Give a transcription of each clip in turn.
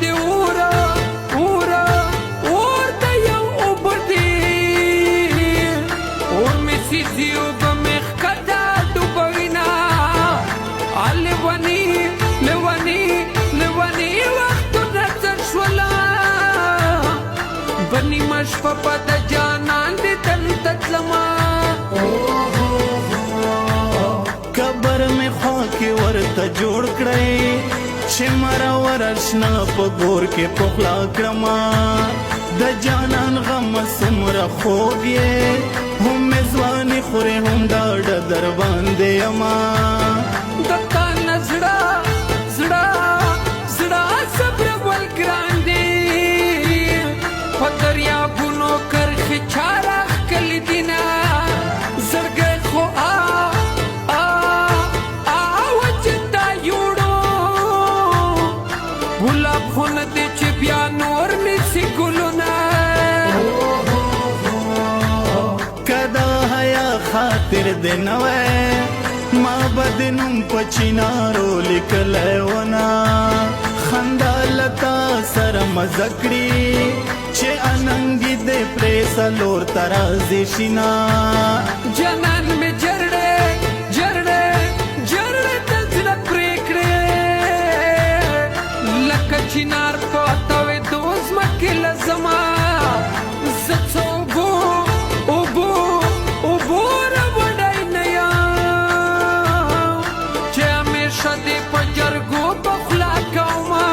د اوره اوره اور د یو اوبه دي اور مې سیزي اوبه مې ښکته ډوبوینه لیوني لیوني لیوني وختونه تېر شوله په نیمه شپه په د جانان دې دلته تلمه قبر مې خوا کې ورته جوړ کړی چې مره ورشنه په ګور کې پخلا کړمه د جانان غم څومره خوږ یې هم مې ځواني خورې هم ډاډه در باندې یمه د تا نه زړه زړه زړه صبرول ګران دي په دریابونو کرښې چاره ښکلي دي نه زړګی خو وجدا یوړو ګلاب خو نه دی چې بیا نور نیسي ګلونه که دا حیا خاطر دې نه وی ما به د نوم په چینارو لیکلی ونه خندا لتا سره مزه کړي چې اننګي دې پرې څلور ته راځي شینا جانان مې جرړې جرړې جرړې د زړه پرې کړې لکه چینار په تاوېدو ځمکې له زما زه څه اوبو اوبو اوبو راوړی نه یم چې همیشه دې په جرګو په خوله کومه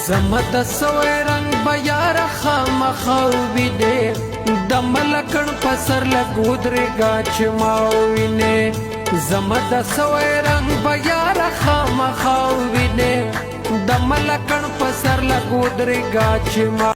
زما د سوی رنګ به یاره خامخا ووینې د ملکڼ په سر لږ ودرېږه چې ما ووینې زما د سوی رنګ به یاره خامخا ووینې د ملکڼ په سر لږ ودرېږه چې ما